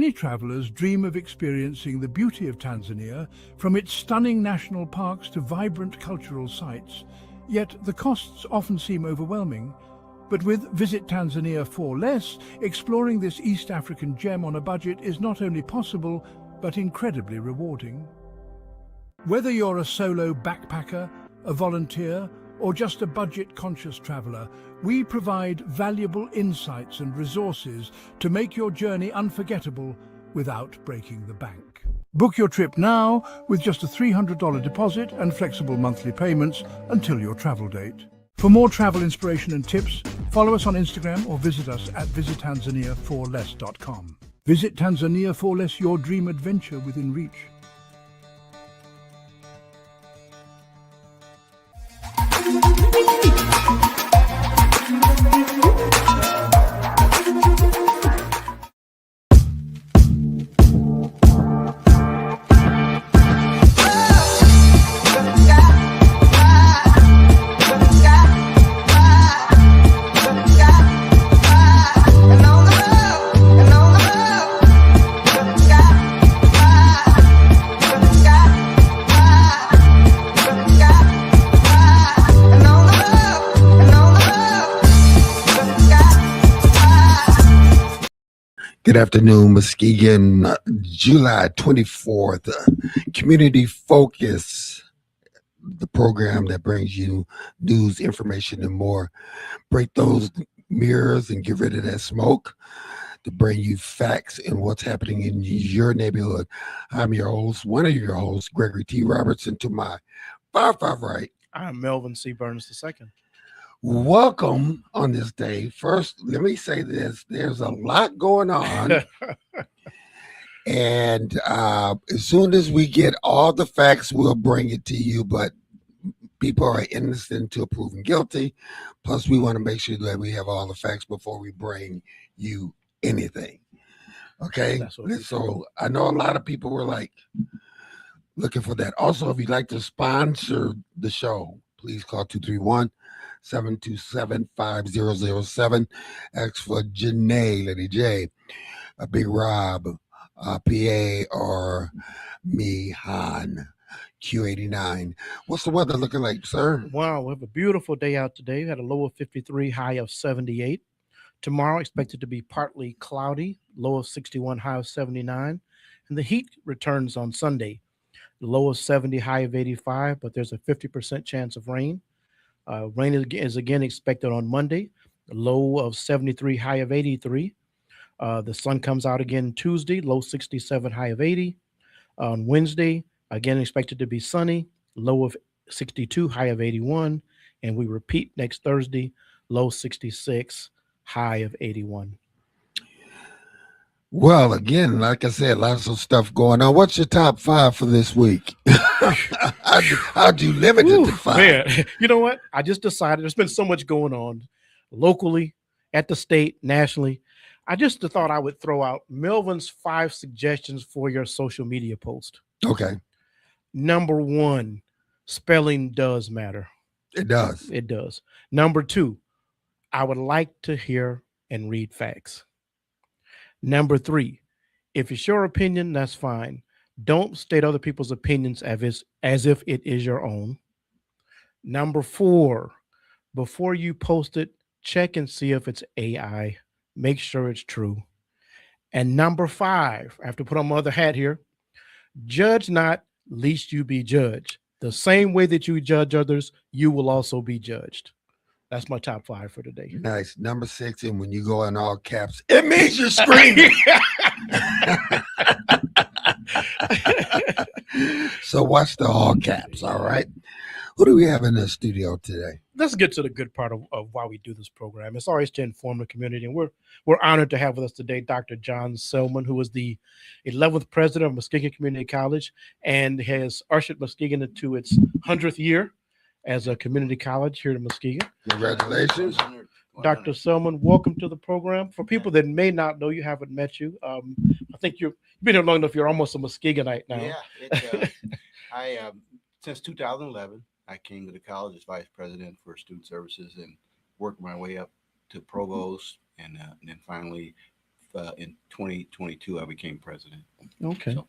Many travelers dream of experiencing the beauty of Tanzania, from its stunning national parks to vibrant cultural sites. Yet the costs often seem overwhelming. But with Visit Tanzania for Less, exploring this East African gem on a budget is not only possible, but incredibly rewarding. Whether you're a solo backpacker, a volunteer, or just a budget-conscious traveler, we provide valuable insights and resources to make your journey unforgettable without breaking the bank. Book your trip now with just a $300 deposit and flexible monthly payments until your travel date. For more travel inspiration and tips, follow us on Instagram or visit us at visittanzaniaforless.com. Visit Tanzania for Less, your dream adventure within reach. Good afternoon, Muskegon, July 24th, Community Focus, the program that brings you news, information, and more. Break those mirrors and get rid of that smoke to bring you facts and what's happening in your neighborhood. I'm your host, one of your hosts, Gregory T. Robertson. To my far right, I'm Melvin C. Burns II. Welcome on this day. First, let me say this. There's a lot going on. And as soon as we get all the facts, we'll bring it to you. But people are innocent until proven guilty. Plus, we want to make sure that we have all the facts before we bring you anything. Okay? So I know a lot of people were like looking for that. Also, if you'd like to sponsor the show, please call 231-727-5007. Ask for Janae, Lady J, Big Rob, PA, or me, Han, Q89. What's the weather looking like, sir? Wow, we have a beautiful day out today. We had a low of 53, high of 78. Tomorrow expected to be partly cloudy, low of 61, high of 79. And the heat returns on Sunday. The low of 70, high of 85, but there's a 50% chance of rain. Rain is again expected on Monday, the low of 73, high of 83. The sun comes out again Tuesday, low 67, high of 80. On Wednesday, again expected to be sunny, low of 62, high of 81. And we repeat next Thursday, low 66, high of 81. Well, again, like I said, lots of stuff going on. What's your top 5 for this week? How'd you limit it to 5? Man, you know what? I just decided there's been so much going on locally, at the state, nationally. I just thought I would throw out Melvin's 5 suggestions for your social media post. Okay. Number 1, spelling does matter. It does. It does. Number 2, I would like to hear and read facts. Number 3, if it's your opinion, that's fine. Don't state other people's opinions as if it is your own. Number 4, before you post it, check and see if it's AI. Make sure it's true. And number 5, I have to put on my other hat here. Judge not, lest you be judged. The same way that you judge others, you will also be judged. That's my top 5 for today. Nice. Number 6, and when you go in all caps, it means you're screaming. So watch the all caps, all right? Who do we have in the studio today? Let's get to the good part of why we do this program. It's always to inform the community, and we're honored to have with us today Dr. John Selmon, who is the 11th president of Muskegon Community College and has ushered Muskegon into its 100th year as a community college here in Muskegon. Congratulations. Dr. Selmon, welcome to the program. For people that may not know you, haven't met you, I think you've been here long enough, you're almost a Muskegonite now. Yeah, since 2011, I came to the college as vice president for student services and worked my way up to provost, and then finally in 2022, I became president. Okay. So,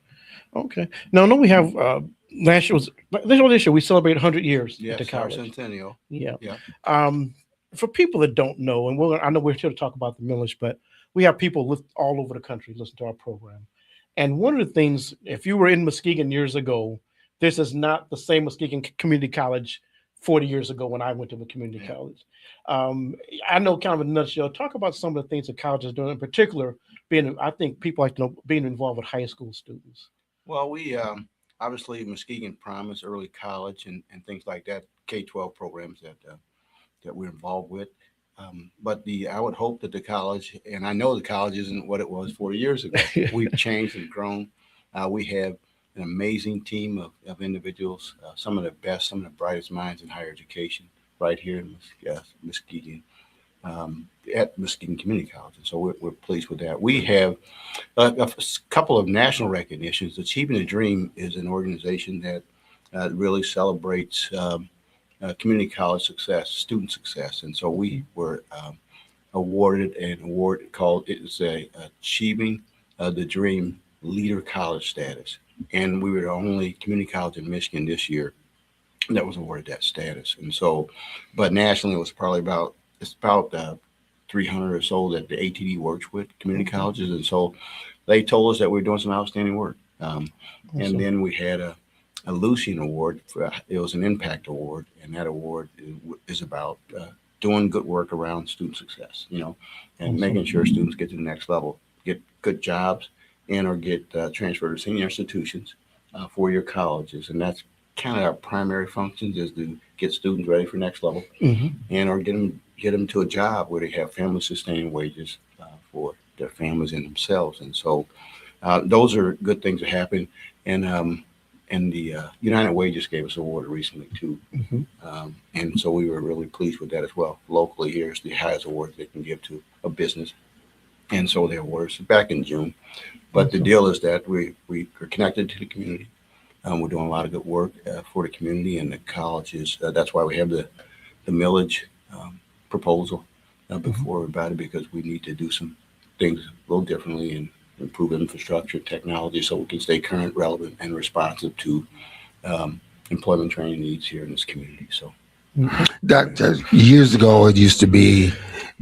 Okay. Now, I know we have last year was this year we celebrate 100 years at the yes, our college. centennial. Yeah. Yeah. For people that don't know, and I know we're here to talk about the millage, but we have people all over the country listen to our program. And one of the things, if you were in Muskegon years ago, this is not the same Muskegon Community College 40 years ago when I went to the community Yeah. college. I know, kind of in a nutshell, talk about some of the things the college is doing, in particular, I think people like to know being involved with high school students. Well, we obviously Muskegon Promise, early college, and things like that, K-12 programs that we're involved with. But I would hope that the college, and I know the college isn't what it was 40 years ago. We've changed and grown. We have an amazing team of individuals, some of the best, some of the brightest minds in higher education right here in Muskegon, at Muskegon Community College. And so we're pleased with that. We have a couple of national recognitions. Achieving the Dream is an organization that really celebrates community college success, student success. And so we were awarded an award called it's a Achieving the Dream Leader College status. And we were the only community college in Michigan this year that was awarded that status. And so, but nationally, it was probably about 300 or so that the ATD works with community colleges. And so they told us that we were doing some outstanding work. And then we had a Lucian Award. It was an impact award, and that award is about doing good work around student success, and making sure students get to the next level, get good jobs, and or get transferred to senior institutions, 4-year colleges. And that's kind of our primary functions, is to get students ready for next level, and or get them to a job where they have family sustaining wages for their families and themselves. And so those are good things that happen. And the United Way just gave us an award recently too, and so we were really pleased with that as well. Locally, here's the highest award they can give to a business, and so they awarded us back in June. But the deal is that we are connected to the community. We're doing a lot of good work for the community and the colleges. That's why we have the millage proposal before everybody, because we need to do some things a little differently and improve infrastructure, technology, so we can stay current, relevant, and responsive to employment training needs here in this community. So, years ago, it used to be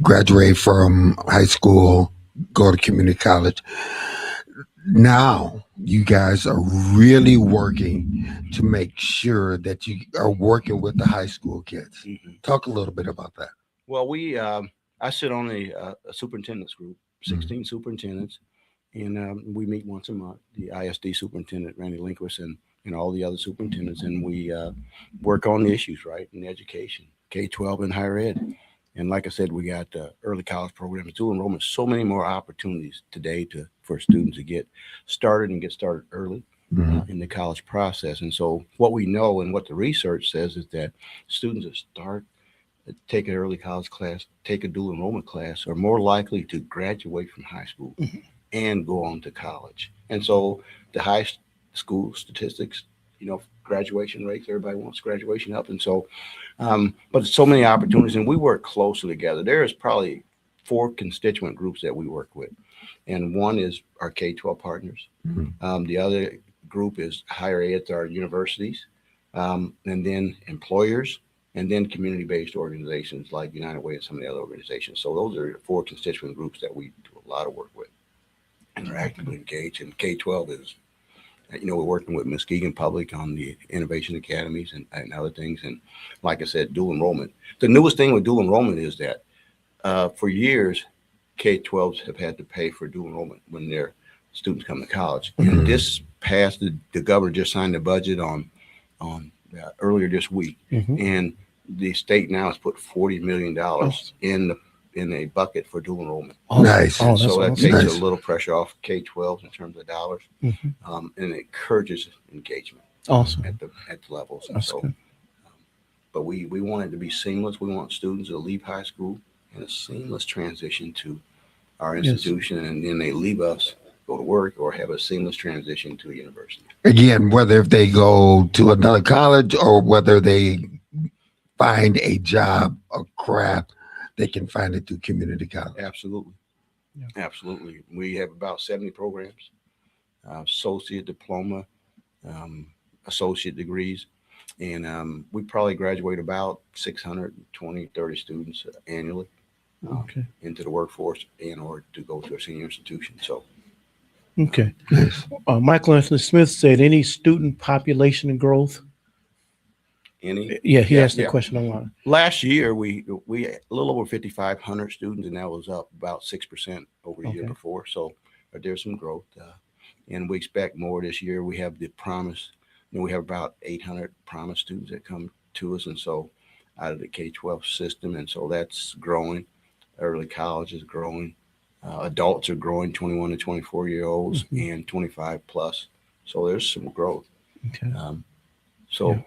graduate from high school, go to community college. Now, you guys are really working to make sure that you are working with the high school kids. Talk a little bit about that. Well, I sit on a superintendent's group, 16 superintendents. And we meet once a month, the ISD superintendent, Randy Linquist, and all the other superintendents, and we work on the issues, right, in education, K-12 and higher ed. And like I said, we got early college programs, dual enrollment, so many more opportunities today for students to get started early in the college process. And so what we know and what the research says is that students that take an early college class, take a dual enrollment class, are more likely to graduate from high school and go on to college. And so the high school statistics, graduation rates, everybody wants graduation up. And so, but so many opportunities, and we work closely together. There is probably 4 constituent groups that we work with. And one is our K-12 partners. The other group is higher ed, our universities, and then employers, and then community-based organizations like United Way and some of the other organizations. So those are the 4 constituent groups that we do a lot of work with and are actively engaged. And K-12 is, we're working with Muskegon Public on the innovation academies and other things. And like I said, dual enrollment. The newest thing with dual enrollment is that for years, K-12s have had to pay for dual enrollment when their students come to college. And this passed, the governor just signed the budget on earlier this week. And the state now has put $40 million in a bucket for dual enrollment. Nice. So that takes Nice. a little pressure off K-12 in terms of dollars, and it encourages engagement at the levels. And so, but we want it to be seamless. We want students to leave high school in a seamless transition to our institution, and then they leave us, go to work, or have a seamless transition to a university. Again, whether if they go to another college or whether they find a job or craft, they can find it through community college. Absolutely. Absolutely. We have about 70 programs, associate diploma, um, associate degrees, and we probably graduate about 620, 30 students annually Okay. into the workforce and or to go to a senior institution. So Okay. Nice. Michael Anthony Smith said, any student population growth? any, Yeah, he yeah, asked the yeah. question online. Last year we a little over 5,500 students, and that was up about 6% over the year Okay. before. So there's some growth, and we expect more this year. We have the promise. We have about 800 promise students that come to us, and so out of the K-12 system, and so that's growing. Early college is growing. Adults are growing, 21 to 24-year-olds, Mhm. and 25 plus. So there's some growth. Okay. Um, so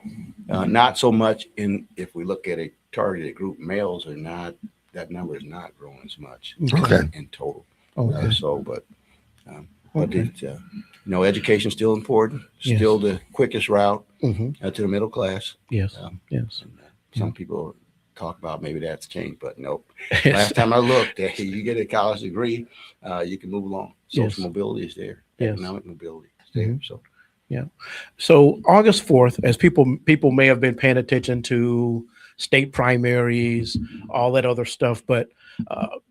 not so much in if we look at a targeted group, males are not that number is not growing as much Okay. in total. Okay. Um, but Okay. education is still important. Yes. Still the quickest route Hmm. to the middle class. Yes. Um, Yes. and, some people talk about maybe that's changed, but nope. Last time I looked, you get a college degree, you can move along. Social Yes. mobility is there. Yes. Economic mobility is there. Mhm. So Yeah. So August 4th, as people may have been paying attention to state primaries, all that other stuff, but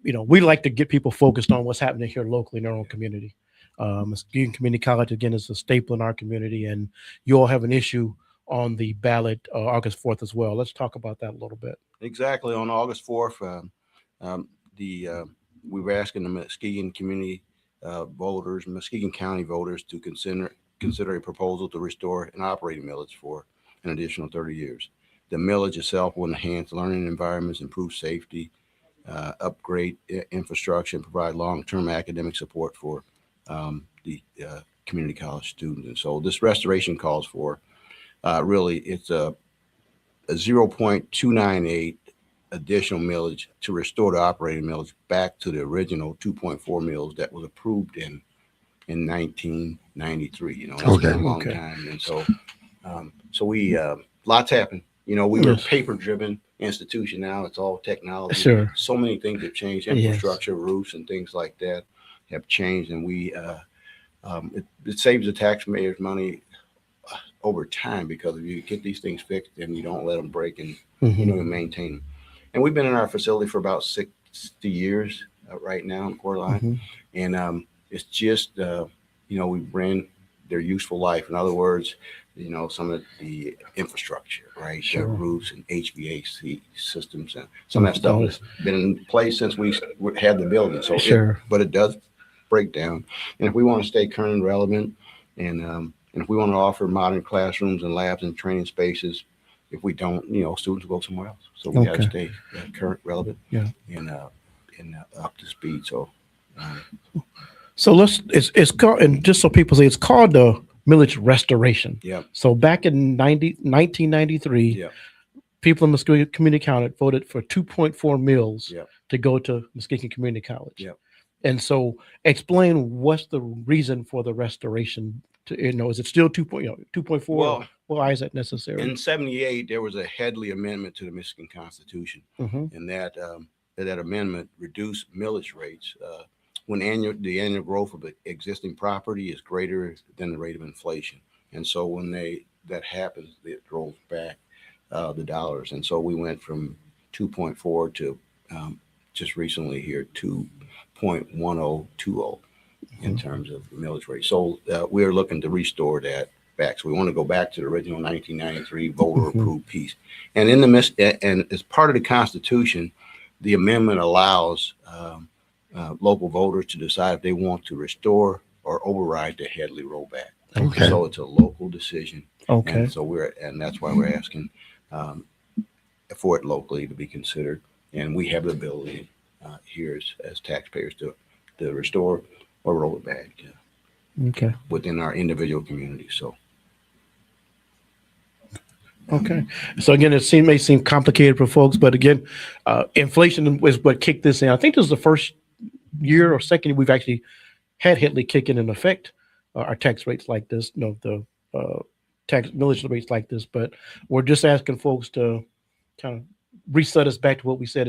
we like to get people focused on what's happening here locally in our own community. Muskegon Community College again is a staple in our community, and you all have an issue on the ballot August 4th as well. Let's talk about that a little bit. exactly on August 4th, um, the we were asking the Muskegon community voters, Muskegon County voters, to consider a proposal to restore an operating millage for an additional 30 years. The millage itself will enhance learning environments, improve safety, upgrade infrastructure, and provide long-term academic support for the community college students. And so this restoration calls for really it's a 0.298 additional millage to restore the operating millage back to the original 2.4 mills that was approved in 1993. That's Okay. been a long Okay. time, and so we lots happened. We were a Yes. paper-driven institution. Now it's all technology. Sure. So many things have changed. Yes. Infrastructure, roofs, and things like that have changed, and it saves the taxpayers money over time because if you get these things fixed and you don't let them break and Mhm. you maintain them. And we've been in our facility for about 60 years right now in Coeur d'Alene, Mhm. and it's just we ran their useful life. In other words, some of the infrastructure, right? Sure. The roofs and HVAC systems and some of that stuff has been in place since we had the building. So, Sure. but it does break down. And if we want to stay current and relevant, and if we want to offer modern classrooms and labs and training spaces, if we don't, students will go somewhere else. So we got to Okay. stay current, relevant, Yeah. and up to speed. So. So it's called, and just so people say, it's called the millage restoration. Yeah. So back in 1993, Yeah. people in Muskegon Community College voted for 2.4 mills Yeah. to go to Muskegon Community College. Yeah. And so explain what's the reason for the restoration is it still 2.4? Well, Why is that necessary? in '78, there was a Headley Amendment to the Michigan Constitution, Mhm. and that amendment reduced millage rates when the annual growth of existing property is greater than the rate of inflation. And so when that happens, it rolls back the dollars. And so we went from 2.4 to just recently here 2.1020 in terms of millage rate. So we're looking to restore that back. So we want to go back to the original 1993 voter approved piece. And and as part of the Constitution, the amendment allows local voters to decide if they want to restore or override the Headley rollback. Okay. So it's a local decision. Okay. And so that's why we're asking for it locally to be considered. And we have the ability here as taxpayers to restore or roll it back Okay. within our individual communities. So. Okay. So again, may seem complicated for folks, but again, inflation was what kicked this in. I think this is the first year or second year we've actually had Headley kick in effect our tax rates like this, the tax millage rates like this. But we're just asking folks to kind of reset us back to what we said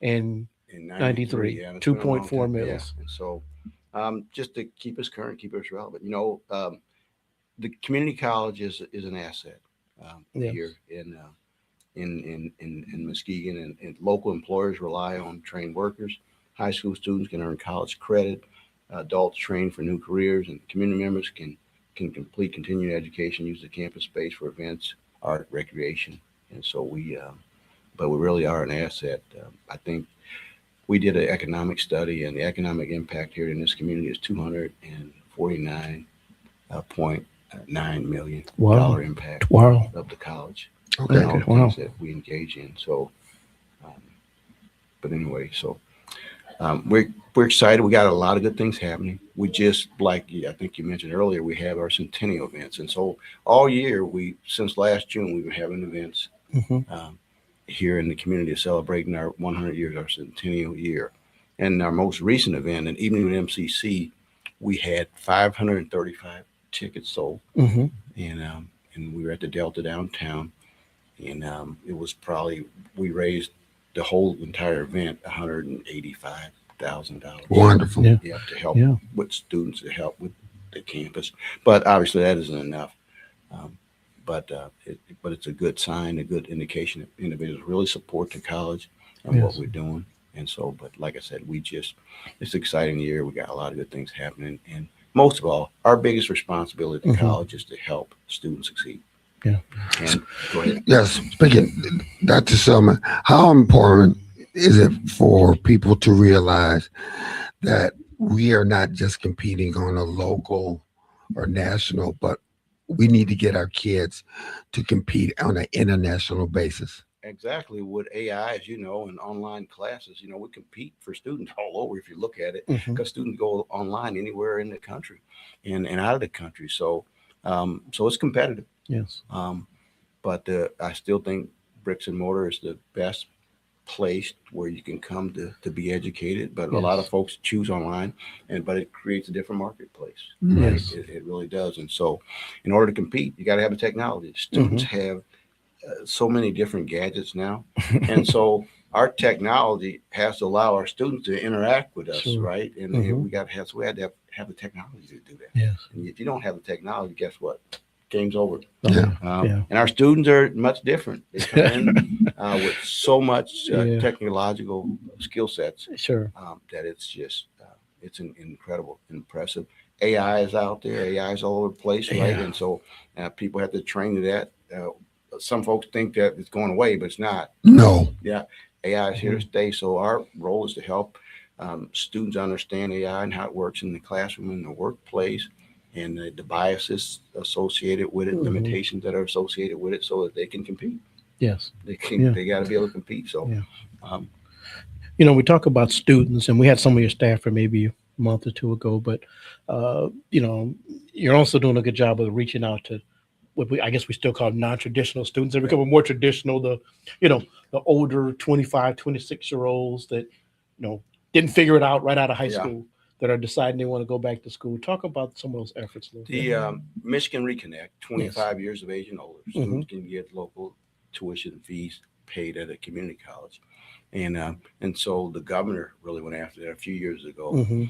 in in 93, Yeah, and it's been a long 2.4 time. Yeah, mils. and so just to keep us current, keep us relevant. The community college is an asset Yes. here in Muskegon, and local employers rely on trained workers. High school students can earn college credit. Adults train for new careers, and community members can complete continuing education, use the campus space for events, art, recreation, and so but we really are an asset. I think we did an economic study, and the economic impact here in this community is $249.9 million Wow. impact Wow. of the college Okay. and all Okay. the Wow. things that we engage in. So, um, but anyway, we're excited. We got a lot of good things happening. We just I think you mentioned earlier, we have our centennial events, and so all year since last June we've been having events Hmm. um, here in the community celebrating our 100 years, our centennial year. And our most recent event, an evening with MCC, we had 535 tickets sold, Hmm. and we were at the Delta downtown, and it was probably we raised the whole entire event $185,000. Wonderful. Yeah. Yeah, to help Yeah. with students, to help with the campus. But obviously that isn't enough. Um, but it's a good sign, a good indication that individuals really support the college and what Yes. we're doing. And so, but like I said, it's an exciting year. We got a lot of good things happening. And most of all, our biggest responsibility at the Mhm. college is to help students succeed. Yeah. And go ahead. Yes, speaking, Dr. Selman, how important is it for people to realize that we are not just competing on a local or national, but we need to get our kids to compete on an international basis? Exactly. With AI, as you know, and online classes, we compete for students all over if you look at it, Hmm. because students go online anywhere in the country and out of the country. So it's competitive. Yes. Um, but I still think bricks and mortar is the best place where you can come to be educated. But a lot of Yes. folks choose online, but it creates a different marketplace, right? Yes. It really does. And so, in order to compete, you got to have the technology. Students have so many different gadgets now, and so our technology has to allow our students to interact with us, Sure. right? And Mhm. we had to have the technology to do that. Yes. And if you don't have the technology, guess what? Game's over. Oh, Yeah. yeah. And our students are much different. They come in with so much Yeah. technological skill sets Sure. that it's just it's incredible, impressive. AI is out there. AI is all over the place, right? Yeah. And so people have to train to that. Some folks think that it's going away, but it's not. No. Yeah, AI is here to stay. So our role is to help students understand AI and how it works in the classroom, in the workplace, and the biases associated with it, Mhm. limitations that are associated with it, so that they can compete. Yes. They Yeah. got to be able to compete. So, Yeah. um, We talk about students, and we had some of your staff for maybe a month or two ago, but uh, you know, you're also doing a good job of reaching out to I guess we still call non-traditional students. They're becoming more traditional. The older 25, 26-year-olds that, didn't figure it out right out of high Yeah. school, that are deciding they want to go back to school. Talk about some of those efforts a little bit. the Michigan Reconnect, 25 years of age and older, Mm-hmm. students can get local tuition fees paid at a community college, and so the governor really went after that a few years ago. Mm-hmm.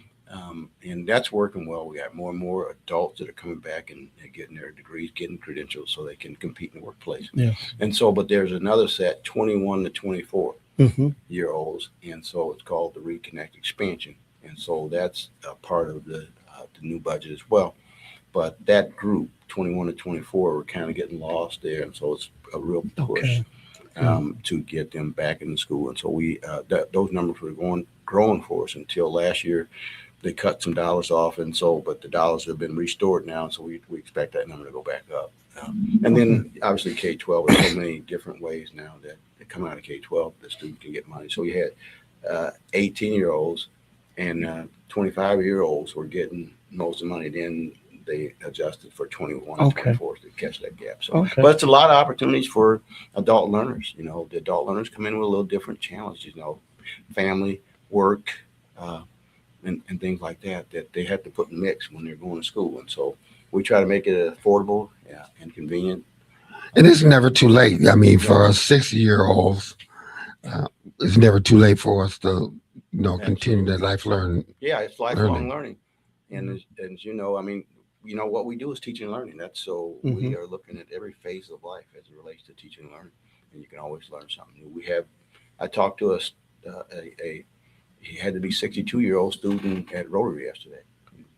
And that's working well. We got more and more adults that are coming back and getting their degrees, getting credentials so they can compete in the workplace. Yes. And so, but there's another set, 21 to 24 Mm-hmm. year olds, and so it's called the Reconnect Expansion. And so that's a part of the new budget as well. But that group, 21 to 24, we're kind of getting lost there, and so it's a real push Okay. to get them back in the school. And so those numbers were growing for us until last year. They cut some dollars off, and so, but the dollars have been restored now, and so we expect that number to go back up. And then obviously K-12, there's so many different ways now that come out of K-12 the student can get money. So you had 18-year-olds and 25-year-olds were getting most of the money. Then they adjusted for 21 and 24 to catch that gap. So, but it's a lot of opportunities for adult learners. The adult learners come in with a little different challenges. Family, work. And things like that they have to put in the mix when they're going to school. And so we try to make it affordable and convenient. And it's never too late. I mean, for us 60-year-olds, it's never too late for us to continue that life learn. Yeah, it's lifelong Learning. learning. And as you know, I mean, what we do is teaching and learning. That's so we are looking at every phase of life as it relates to teaching and learning, and you can always learn something new. I talked to a he had to be 62-year-old student at Rotary yesterday,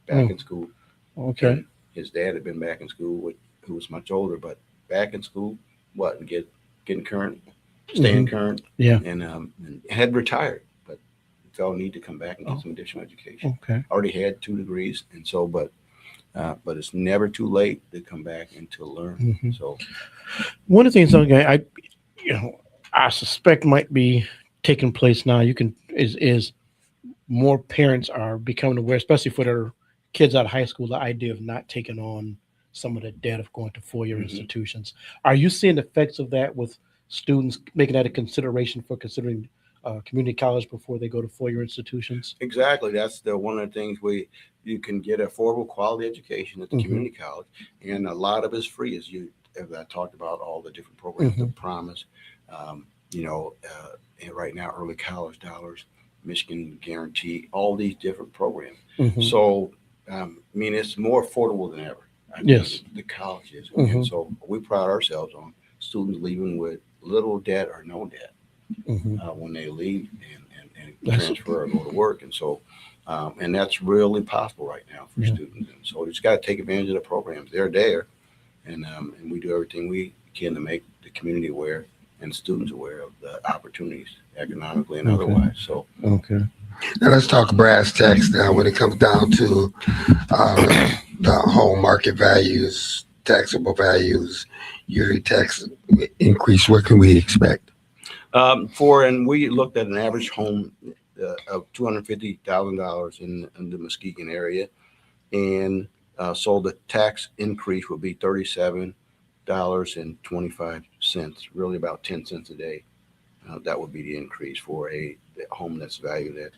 back in school. Okay. And his dad had been back in school, who was much older, but back in school, and getting current, staying current, Yeah. and had retired, but felt need to come back and get some additional education. Okay. Already had 2 degrees, and so, but it's never too late to come back and to learn. So One of the things I suspect might be taking place now. Is more parents are becoming aware, especially for their kids out of high school, the idea of not taking on some of the debt of going to four-year institutions. Are you seeing the effects of that with students making that a consideration for considering community college before they go to four-year institutions? exactly, that's one of the things you can get affordable quality education at the community college, and a lot of it's free, as I talked about all the different programs, the Promise, and right now early college dollars, Michigan Guarantee, all these different programs. So, I mean, it's more affordable than ever. I mean, Yes. the college is. And so we pride ourselves on students leaving with little debt or no debt when they leave and transfer or go to work. And so, and that's really possible right now for students. And so we just got to take advantage of the programs. They're there. And we do everything we can to make the community aware and students aware of the opportunities economically and otherwise. So, Okay. Now let's talk brass tacks now when it comes down to the home market values, taxable values, yearly tax increase. What can we expect? and we looked at an average home of $250,000 in the Muskegon area, and so the tax increase would be $37.25, really about 10 cents a day. That would be the increase for a home that's valued at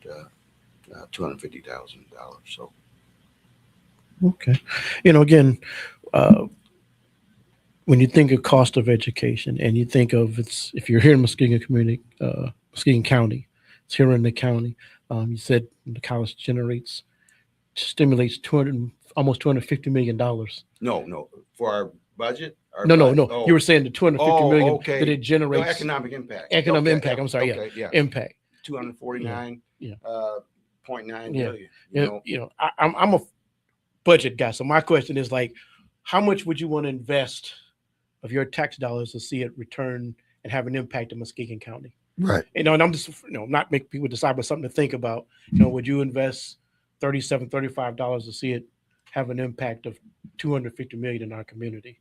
$250,000. So, Okay. Again, when you think of cost of education and you think of if you're here in Muskegon Muskegon County, it's here in the county. You said the college stimulates almost $250 million. no, for our budget. No. Oh, You were saying the $250 million okay. that it generates. No, economic impact. Economic Okay, impact. I'm sorry. okay, Yeah. Impact. 249.9 Yeah. million. I'm a budget guy, so my question is how much would you want to invest of your tax dollars to see it return and have an impact in Muskegon County? Right. And I'm just not making people decide, but something to think about. Would you invest $35 to see it have an impact of $250 million in our community?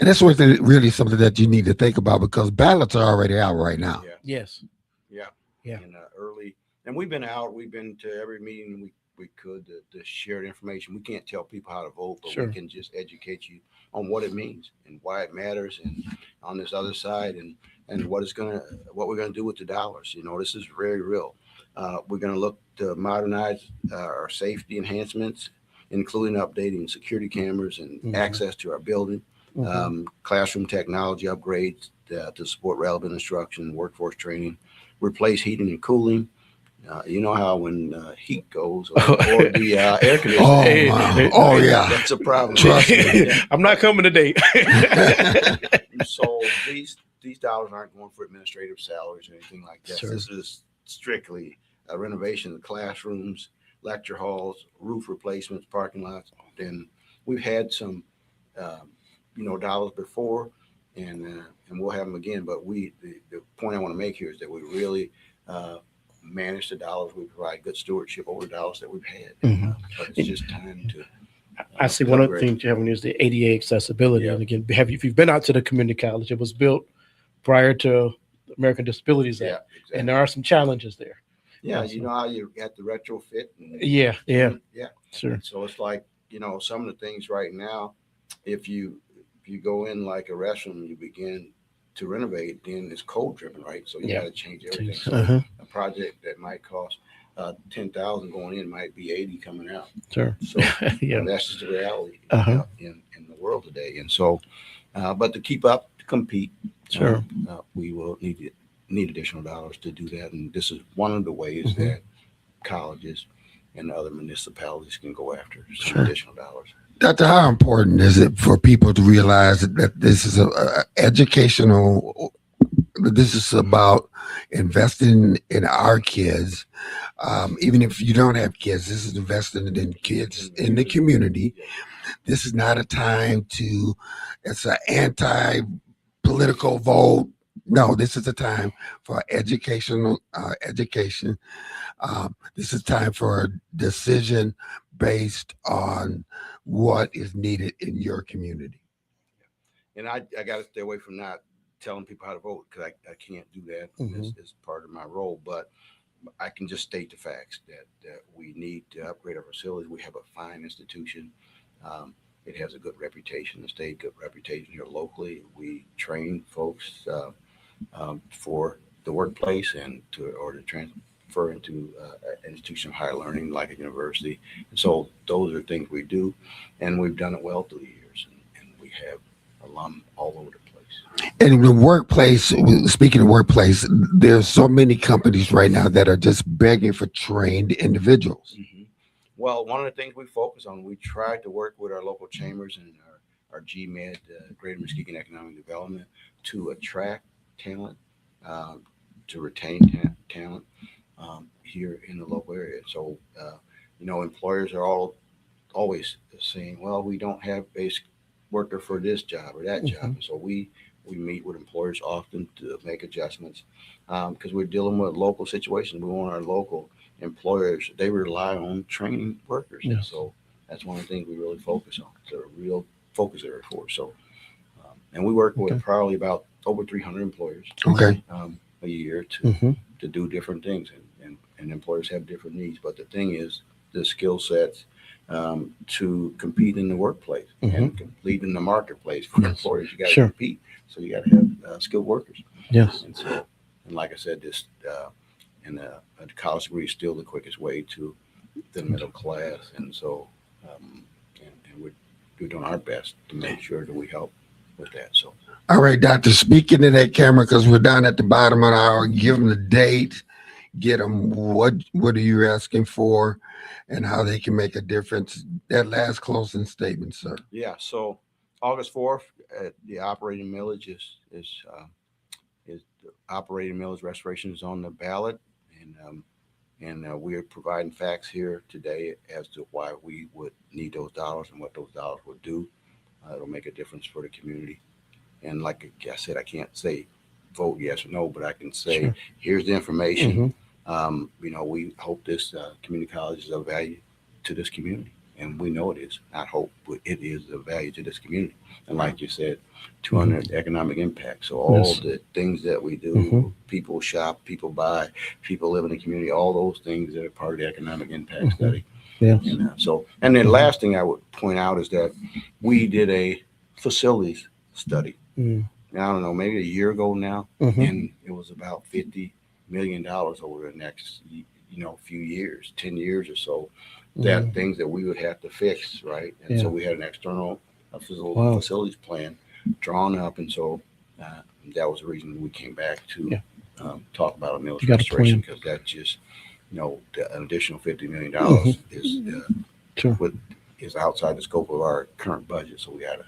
And that's really something that you need to think about because ballots are already out right now. Yeah. Yes. Yeah. Yeah. And we've been to every meeting we could to share the information. We can't tell people how to vote, but we can just educate you on what it means and why it matters, and on this other side, and what we're gonna do with the dollars. This is very real. We're gonna look to modernize our safety enhancements, including updating security cameras and access to our building, classroom technology upgrades to support relevant instruction, workforce training, replace heating and cooling. You know how when heat goes or the air conditioning. Yeah. That's a problem. Trust me. I'm not coming today. So these dollars aren't going for administrative salaries or anything like that. Sure. This is strictly a renovation of classrooms, lecture halls, roof replacements, parking lots. And we've had some, dollars before, and we'll have them again. But the point I want to make here is that we really manage the dollars. We provide good stewardship over the dollars that we've had. But it's just time to. I see one of the things you have is the ADA accessibility. Yeah. And again, if you've been out to the community college, it was built prior to the American Disabilities Act, Exactly. and there are some challenges there. Yeah, you know how you got the retrofit. Yeah. Sure. So it's like, some of the things right now, if you go in like a restroom, you begin to renovate, then it's code driven, right? So you got to change everything. So a project that might cost 10,000 going in might be 80 coming out. Sure. So that's just the reality in the world today. And so, but to keep up, to compete, sure, we will need additional dollars to do that. And this is one of the ways that colleges and other municipalities can go after some Sure. additional dollars. Doctor, how important is it for people to realize that this is a educational? This is about investing in our kids. Even if you don't have kids, this is investing in kids in the community. This is not a time to. It's an anti-political vote. No, this is a time for educational education. This is time for a decision based on what is needed in your community. And I got to stay away from not telling people how to vote because I can't do that as part of my role. But I can just state the facts that we need to upgrade our facilities. We have a fine institution. It has a good reputation in the state, good reputation here locally. We train folks for the workplace and to transfer into an institution of higher learning like a university. And so those are things we do, and we've done it well through the years, and we have alum all over the place. And in the workplace, speaking of workplace, there's so many companies right now that are just begging for trained individuals. Mm-hmm. Well, one of the things we focus on, we try to work with our local chambers and our GMED, Greater Muskegon Economic Development, to attract talent, to retain talent here in the local area. So, employers are always saying, well, we don't have a worker for this job or that job. And so we meet with employers often to make adjustments because we're dealing with local situations. We want our local employers, they rely on training workers. Yes. And so that's one of the things we really focus on. It's a real focus area for us. So, and we work with probably about over 300 employers Okay. a year to do different things. And employers have different needs. But the thing is, the skill sets to compete in the workplace and compete in the marketplace for employers, you got to compete. So you got to have skilled workers. Yes. And so, and like I said, this and a college degree is still the quickest way to the middle class. And so, and we're doing our best to make sure that we help with that. So. All right, Doctor, speaking to that camera, because we're down at the bottom of the hour, give them the date, get them what are you asking for, and how they can make a difference. That last closing statement, sir. Yeah, so August 4th, the operating millage is the operating millage restoration is on the ballot, and we are providing facts here today as to why we would need those dollars and what those dollars would do. It'll make a difference for the community. And like I said, I can't say vote yes or no, but I can say here's the information. We hope this community college is of value to this community, and we know it is. Not hope, but it is of value to this community. And like you said, 200 economic impact. So all the things that we do, people shop, people buy, people live in the community, all those things that are part of the economic impact study. Yeah. And the last thing I would point out is that we did a facilities study. I don't know, maybe a year ago now, and it was about $50 million over the next, few years, 10 years or so, that things that we would have to fix, right? And so we had an external facilities plan drawn up, and so that was the reason we came back to talk about a millage restoration, because that just, an additional $50 million is outside the scope of our current budget, so we got to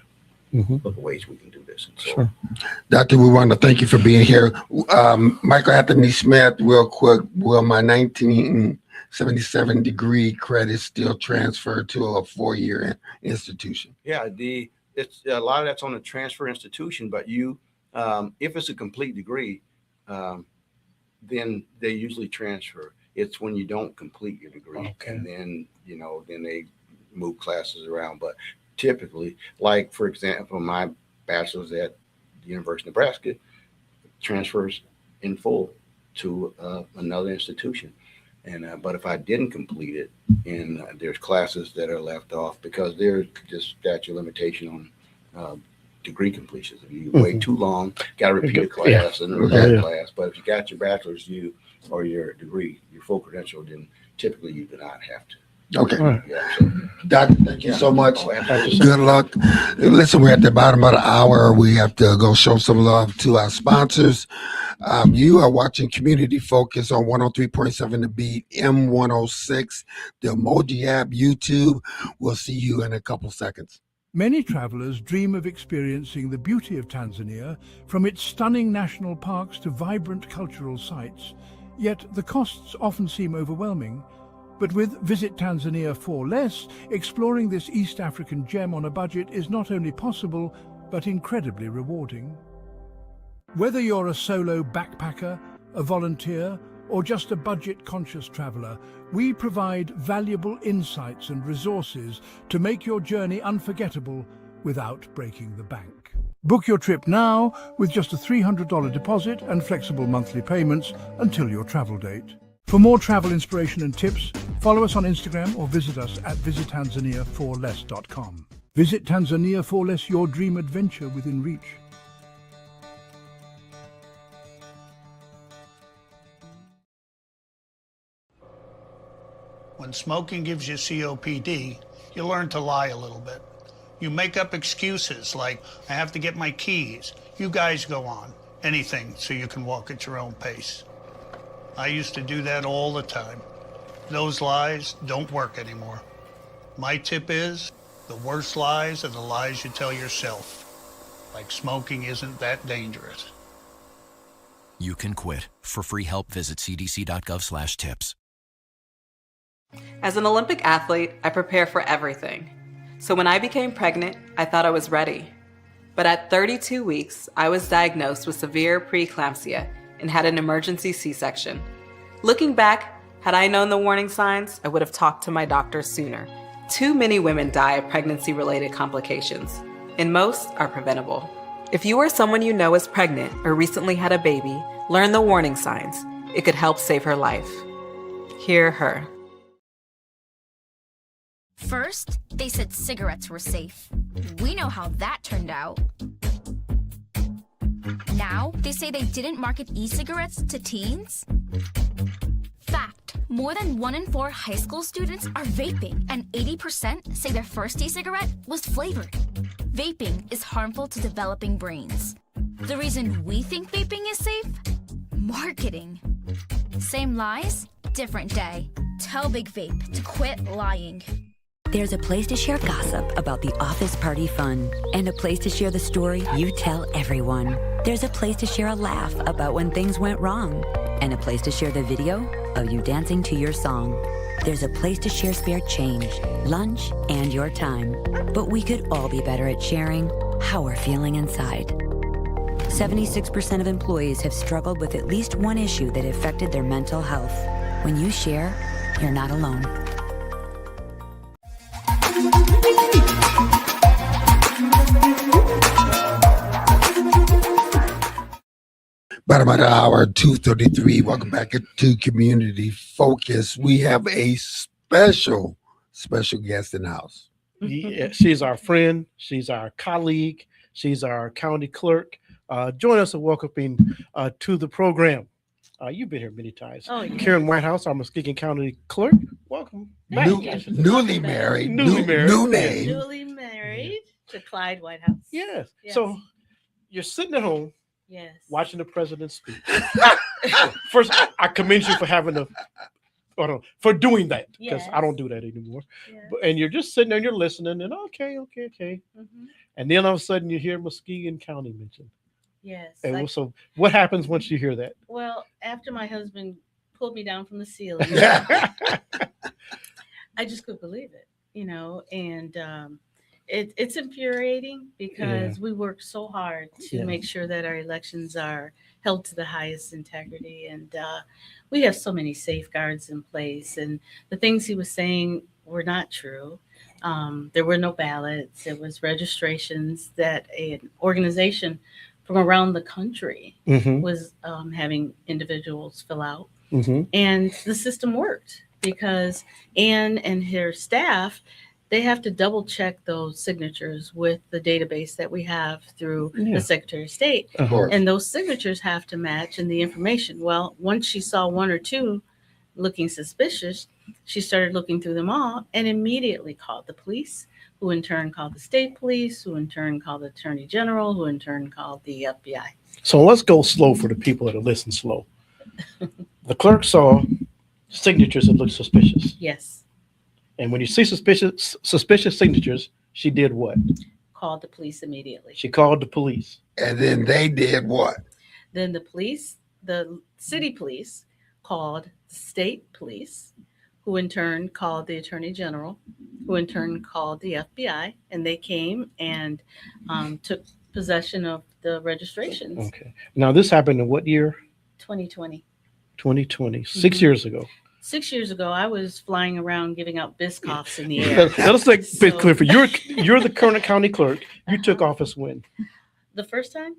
look at ways we can do this. And so, Doctor, we want to thank you for being here. Michael Anthony Smith, real quick, will my 1977 degree credits still transfer to a 4-year institution? Yeah, it's a lot of that's on the transfer institution, but you, if it's a complete degree, then they usually transfer. It's when you don't complete your degree, and then then they move classes around. But typically, like for example, my bachelor's at the University of Nebraska transfers in full to another institution. And but if I didn't complete it, and there's classes that are left off because there's just statute of limitation on degree completions. If you wait too long, got to repeat a class and repeat a class. But if you got your bachelor's or your degree, your full credential, then typically you do not have to. Okay. Yeah, so, Doctor, thank you so much. Oh, Good luck. Listen, we're at the bottom of the hour. We have to go show some love to our sponsors. You are watching Community Focus on 103.7 The Beat, M106, the Emoji app, YouTube. We'll see you in a couple seconds. Many travelers dream of experiencing the beauty of Tanzania, from its stunning national parks to vibrant cultural sites. Yet the costs often seem overwhelming. But with Visit Tanzania for Less, exploring this East African gem on a budget is not only possible, but incredibly rewarding. Whether you're a solo backpacker, a volunteer, or just a budget-conscious traveler, we provide valuable insights and resources to make your journey unforgettable without breaking the bank. Book your trip now with just a $300 deposit and flexible monthly payments until your travel date. For more travel inspiration and tips, follow us on Instagram or visit us at visittanzaniaforless.com. Visit Tanzania for Less, your dream adventure within reach. When smoking gives you COPD, you learn to lie a little bit. You make up excuses like, I have to get my keys. You guys go on. Anything so you can walk at your own pace. I used to do that all the time. Those lies don't work anymore. My tip is, the worst lies are the lies you tell yourself. Like smoking isn't that dangerous. You can quit. For free help, visit cdc.gov/tips. As an Olympic athlete, I prepare for everything. So when I became pregnant, I thought I was ready. But at 32 weeks, I was diagnosed with severe preeclampsia and had an emergency C-section. Looking back, had I known the warning signs, I would have talked to my doctor sooner. Too many women die of pregnancy-related complications, and most are preventable. If you or someone you know is pregnant or recently had a baby, learn the warning signs. It could help save her life. Hear her. First, they said cigarettes were safe. We know how that turned out. Now, they say they didn't market e-cigarettes to teens. Fact, more than 1 in 4 high school students are vaping, and 80% say their first e-cigarette was flavored. Vaping is harmful to developing brains. The reason we think vaping is safe? Marketing. Same lies, different day. Tell Big Vape to quit lying. There's a place to share gossip about the office party fun, and a place to share the story you tell everyone. There's a place to share a laugh about when things went wrong, and a place to share the video of you dancing to your song. There's a place to share spare change, lunch, and your time. But we could all be better at sharing how we're feeling inside. 76% of employees have struggled with at least one issue that affected their mental health. When you share, you're not alone. Bottom of the hour, 2:33. Welcome back to Community Focus. We have a special guest in the house. Yeah, she's our friend. She's our colleague. She's our county clerk. Join us in welcoming to the program. You've been here many times. Oh, yeah. Karen Whitehouse, our Muskegon County clerk. Welcome back. Newly married. Newly married. New name. Newly married to Clyde Whitehouse. Yes. Yes. So you're sitting at home Yes. watching the president speak. First, I commend you for for doing that, because I don't do that anymore. Yes. And you're just sitting there and you're listening, and okay. Mm-hmm. And then all of a sudden you hear Muskegon County mentioned. Yes. And so what happens once you hear that? Well, after my husband pulled me down from the ceiling, I just couldn't believe it, and it's infuriating because we work so hard to make sure that our elections are held to the highest integrity, and we have so many safeguards in place, and the things he was saying were not true. There were no ballots. It was registrations that an organization from around the country was having individuals fill out. And the system worked because Ann and her staff, they have to double check those signatures with the database that we have through the Secretary of State. And those signatures have to match in the information. Well, once she saw one or two looking suspicious, she started looking through them all and immediately called the police, who in turn called the state police, who in turn called the attorney general, who in turn called the FBI. So let's go slow for the people that are listening slow. The clerk saw signatures that looked suspicious. Yes. And when you see suspicious signatures, she did what? Called the police immediately. She called the police. And then they did what? Then the city police called the state police, who in turn called the attorney general, who in turn called the FBI, and they came and took possession of the registrations. Okay. Now this happened in what year? 2020. 2020, 6 years ago. 6 years ago, I was flying around giving out Biscoffs in the air. Let us make bit clear for you. You're the current county clerk. You took office when? The first time?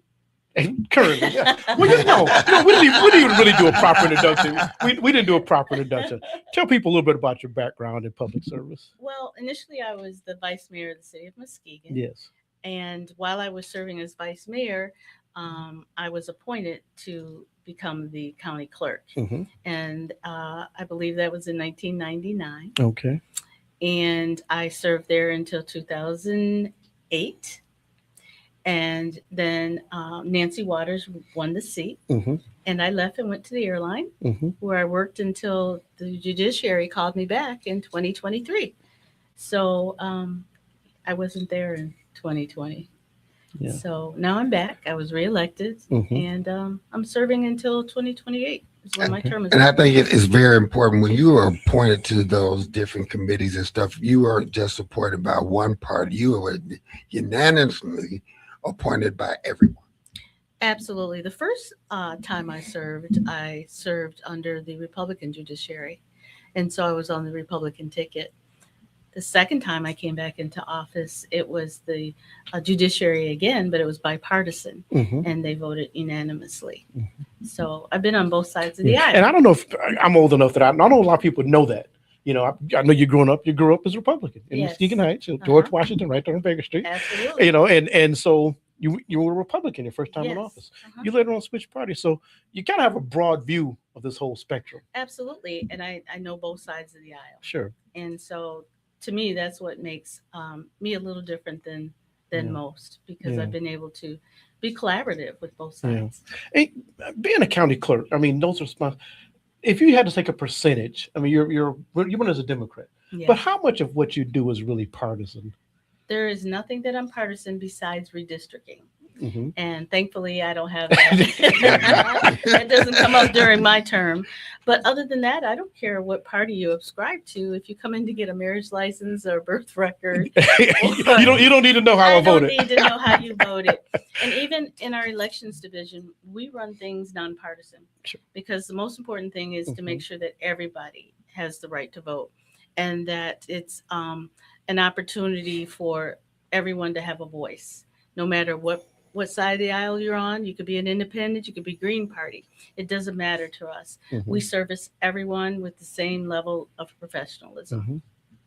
And currently, yeah. Well, we didn't even really do a proper introduction. We didn't do a proper introduction. Tell people a little bit about your background in public service. Well, initially, I was the vice mayor of the city of Muskegon. Yes. And while I was serving as vice mayor, I was appointed to become the county clerk. Mm-hmm. And I believe that was in 1999. Okay. And I served there until 2008. And then Nancy Waters won the seat. Mm-hmm. And I left and went to the airline, Mm-hmm. where I worked until the judiciary called me back in 2023. So I wasn't there in 2020. Yeah. So now I'm back. I was reelected, Mm-hmm. and I'm serving until 2028 is when my term is. And I think it is very important when you are appointed to those different committees and stuff, you are just appointed by one party. You are unanimously appointed by everyone. Absolutely. The first time I served under the Republican judiciary. And so I was on the Republican ticket. The second time I came back into office, it was the judiciary again, but it was bipartisan, Mm-hmm. and they voted unanimously. Mm-hmm. So I've been on both sides of the aisle. And I don't know if I'm old enough that I know a lot of people know that. You know, I know you grew up as a Republican in Muskegon Heights, George Washington, right there on Baker Street. Absolutely. You know, and so you were a Republican your first time in office. Uh-huh. You later on switched parties, so you kind of have a broad view of this whole spectrum. Absolutely, and I know both sides of the aisle. Sure. And so to me, that's what makes me a little different than most, because I've been able to be collaborative with both sides. Yeah. Hey, being a county clerk, I mean, those are if you had to take a percentage, I mean, you run as a Democrat, but how much of what you do is really partisan? There is nothing that I'm partisan besides redistricting. Mm-hmm. And thankfully, I don't have that. That doesn't come up during my term. But other than that, I don't care what party you subscribe to. If you come in to get a marriage license or a birth record, you don't need to know how I voted. I don't need to know how you voted. And even in our elections division, we run things nonpartisan, because the most important thing is to make sure that everybody has the right to vote, and that it's an opportunity for everyone to have a voice, no matter what side of the aisle you're on. You could be an independent, you could be Green Party. It doesn't matter to us. Mm-hmm. We service everyone with the same level of professionalism.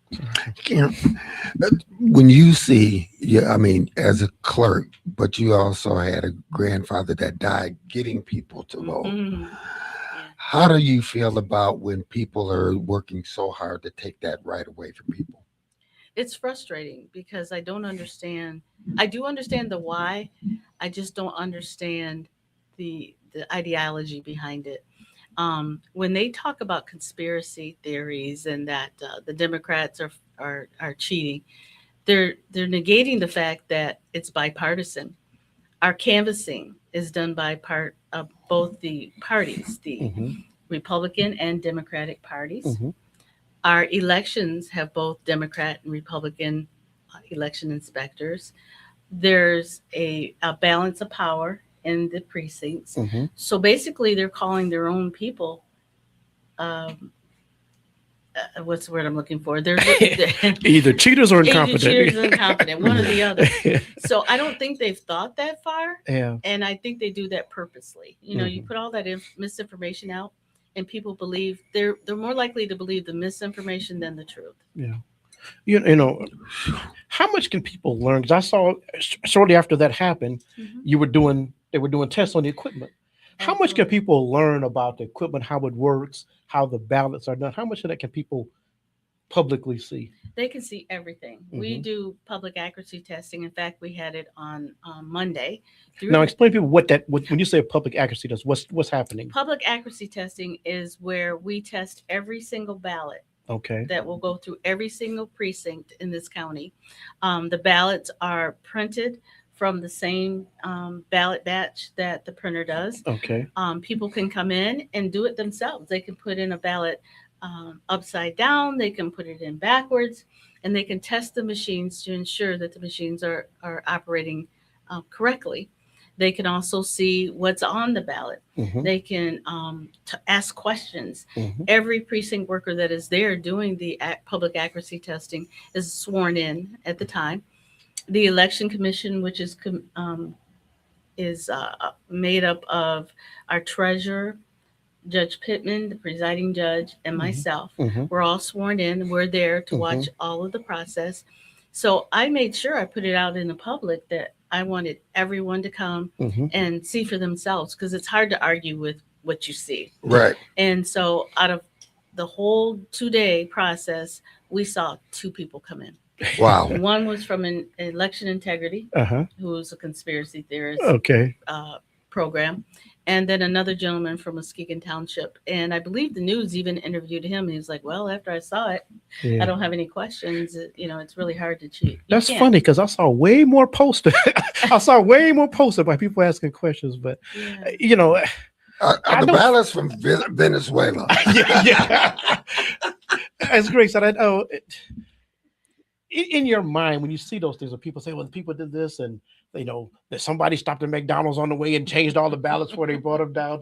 Mm-hmm. When you see, I mean, as a clerk, but you also had a grandfather that died getting people to vote. Mm-hmm. Yeah. How do you feel about when people are working so hard to take that right away from people? It's frustrating, because I don't understand. I do understand the why. I just don't understand the ideology behind it. When they talk about conspiracy theories and that the Democrats are cheating, they're negating the fact that it's bipartisan. Our canvassing is done by both the parties, the Republican and Democratic parties. Mm-hmm. Our elections have both Democrat and Republican election inspectors. There's a balance of power in the precincts. Mm-hmm. So basically, they're calling their own people. What's the word I'm looking for? They're either cheaters or incompetent. Either cheaters or incompetent, one or the other. So I don't think they've thought that far. Yeah. And I think they do that purposely. You know, you put all that misinformation out, and people believe they're more likely to believe the misinformation than the truth. Yeah. You know, how much can people learn? Because I saw shortly after that happened, they were doing tests on the equipment. How much can people learn about the equipment, how it works, how the ballots are done? How much of that can people publicly see? They can see everything. We do public accuracy testing. In fact, we had it on Monday. Now, explain to people what when you say public accuracy does. What's happening? Public accuracy testing is where we test every single ballot. Okay. That will go through every single precinct in this county. The ballots are printed from the same ballot batch that the printer does. Okay. People can come in and do it themselves. They can put in a ballot upside down, they can put it in backwards, and they can test the machines to ensure that the machines are operating correctly. They can also see what's on the ballot. They can ask questions. Every precinct worker that is there doing the public accuracy testing is sworn in at the time. The election commission, which is made up of our treasurer, Judge Pittman, the presiding judge, and myself. We're all sworn in. We're there to watch all of the process. So I made sure I put it out in the public that I wanted everyone to come and see for themselves, because it's hard to argue with what you see. Right. And so out of the whole 2-day process, we saw 2 people come in. Wow. One was from an election integrity, who was a conspiracy theorist program. And then another gentleman from Muskegon Township. And I believe the news even interviewed him. He was like, well, after I saw it, I don't have any questions. It's really hard to cheat. That's funny, because I saw way more posters. I saw way more posters by people asking questions. But, are the ballots from Venezuela? Yeah. As Greg said, I know. In your mind, when you see those things, when people say, well, people did this, and that somebody stopped at McDonald's on the way and changed all the ballots before they brought them down.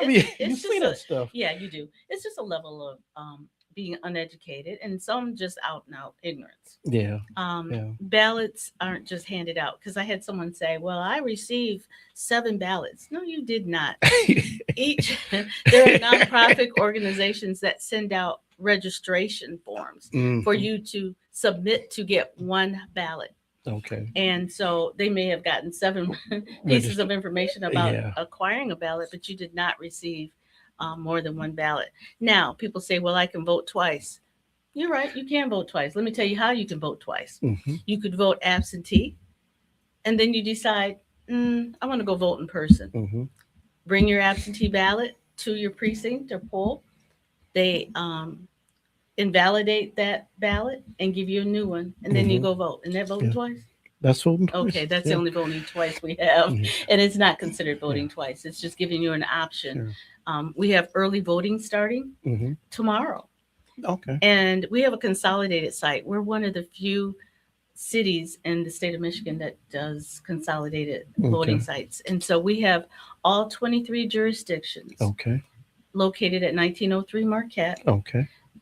You see that stuff. Yeah, you do. It's just a level of being uneducated, and some just out and out ignorance. Yeah. Ballots aren't just handed out, because I had someone say, well, I received 7 ballots. No, you did not. There are nonprofit organizations that send out registration forms for you to submit to get 1 ballot. Okay. And so they may have gotten 7 pieces of information about acquiring a ballot, but you did not receive more than 1 ballot. Now, people say, well, I can vote twice. You're right. You can vote twice. Let me tell you how you can vote twice. You could vote absentee, and then you decide, I want to go vote in person. Bring your absentee ballot to your precinct or poll. They invalidate that ballot and give you a new one, and then you go vote. And that voting twice? That's voting twice. Okay, that's the only voting twice we have. And it's not considered voting twice. It's just giving you an option. We have early voting starting tomorrow. Okay. And we have a consolidated site. We're one of the few cities in the state of Michigan that does consolidated voting sites. And so we have all 23 jurisdictions located at 1903 Marquette.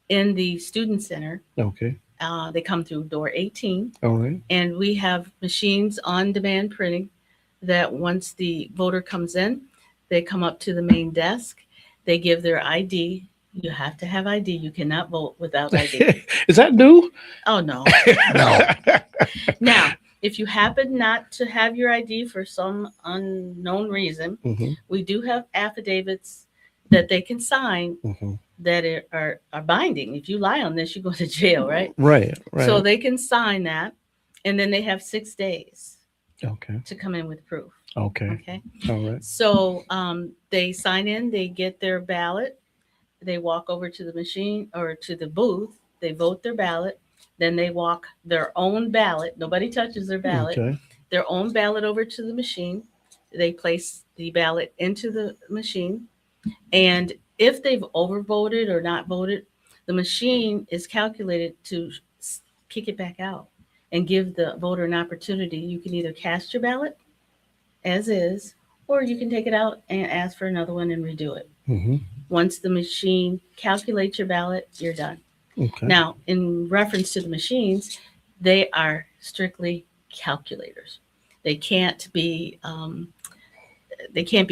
In the student center. They come through door 18. All right. And we have machines on demand printing that once the voter comes in, they come up to the main desk. They give their ID. You have to have ID. You cannot vote without ID. Is that new? Oh, no. No. Now, if you happen not to have your ID for some unknown reason, we do have affidavits that they can sign that are binding. If you lie on this, you go to jail, right? Right. So they can sign that, and then they have 6 days to come in with proof. Okay. All right. So they sign in, they get their ballot, they walk over to the machine or to the booth, they vote their ballot, then they walk their own ballot. Nobody touches their ballot. Their own ballot over to the machine. They place the ballot into the machine, and if they've overvoted or not voted, the machine is calculated to kick it back out and give the voter an opportunity. You can either cast your ballot as is, or you can take it out and ask for another one and redo it. Once the machine calculates your ballot, you're done. Now, in reference to the machines, they are strictly calculators. They can't be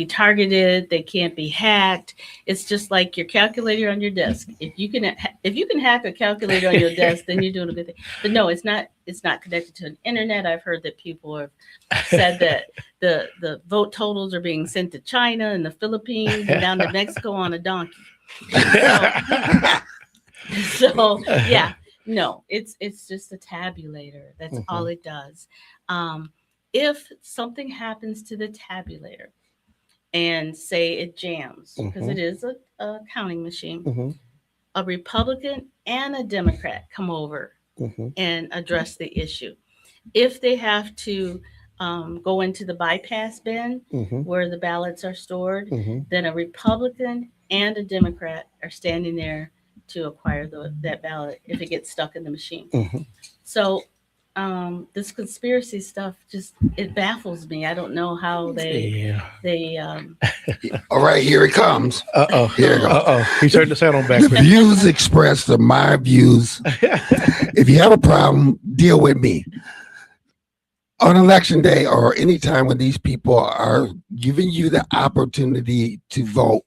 targeted. They can't be hacked. It's just like your calculator on your desk. If you can hack a calculator on your desk, then you're doing a good thing. But no, it's not connected to an internet. I've heard that people have said that the vote totals are being sent to China and the Philippines and down to Mexico on a donkey. So yeah, no, it's just a tabulator. That's all it does. If something happens to the tabulator and say it jams, because it is a counting machine, a Republican and a Democrat come over and address the issue. If they have to go into the bypass bin where the ballots are stored, then a Republican and a Democrat are standing there to acquire that ballot if it gets stuck in the machine. So this conspiracy stuff just it baffles me. I don't know how they All right, here it comes. Here it goes. He turned his head on The backwards. views expressed are my views. If you have a problem, deal with me. On election day or any time when these people are giving you the opportunity to vote,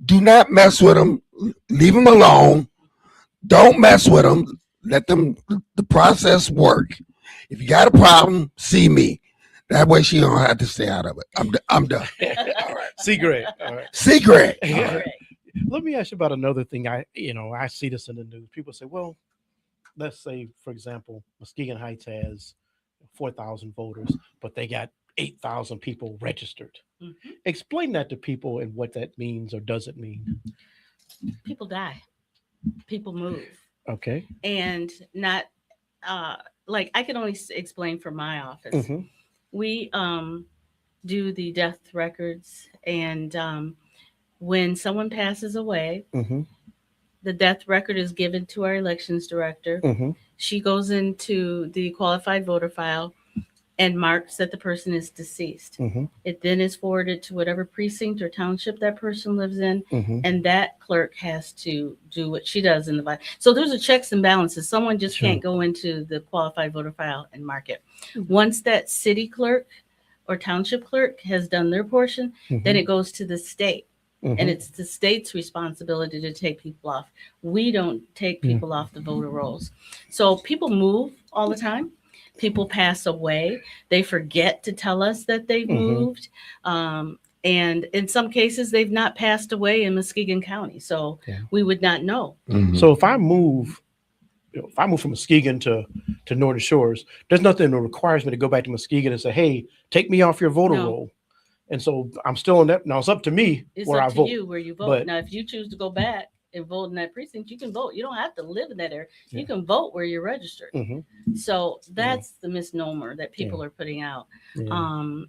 do not mess with them. Leave them alone. Don't mess with them. Let them the process work. If you got a problem, see me. That way she don't have to stay out of it. I'm done. Secret. All right. Secret. Let me ask you about another thing. I see this in the news. People say, well, let's say, for example, Muskegon Heights has 4,000 voters, but they got 8,000 people registered. Explain that to people and what that means or doesn't mean. People die, people move. Okay. And not like I can only explain for my office. We do the death records, and when someone passes away, the death record is given to our elections director. She goes into the qualified voter file and marks that the person is deceased. It then is forwarded to whatever precinct or township that person lives in, and that clerk has to do what she does in the file. So there's a checks and balances. Someone just can't go into the qualified voter file and mark it. Once that city clerk or township clerk has done their portion, then it goes to the state. And it's the state's responsibility to take people off. We don't take people off the voter rolls. So people move all the time. People pass away. They forget to tell us that they've moved. And in some cases, they've not passed away in Muskegon County. So we would not know. So if I move, from Muskegon to Northern Shores, there's nothing that requires me to go back to Muskegon and say, hey, take me off your voter roll. And so I'm still in that. Now it's up to me where I vote. It's up to you where you vote. But now, if you choose to go back and vote in that precinct, you can vote. You don't have to live in that area. You can vote where you're registered. So that's the misnomer that people are putting out.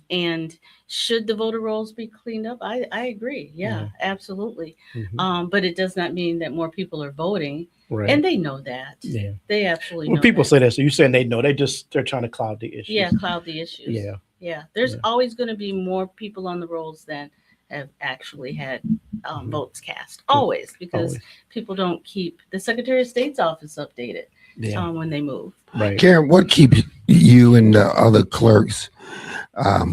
And should the voter rolls be cleaned up? I agree. Yeah, absolutely. But it does not mean that more people are voting. Right. And they know that. Yeah. They absolutely know people that. say that. So you're saying they know. They're trying to cloud the issues. Yeah, cloud the issues. Yeah. Yeah. There's always going to be more people on the rolls than have actually had votes cast. Always, because people don't keep the Secretary of State's office updated when they move. Right. Karen, what keeps you and the other clerks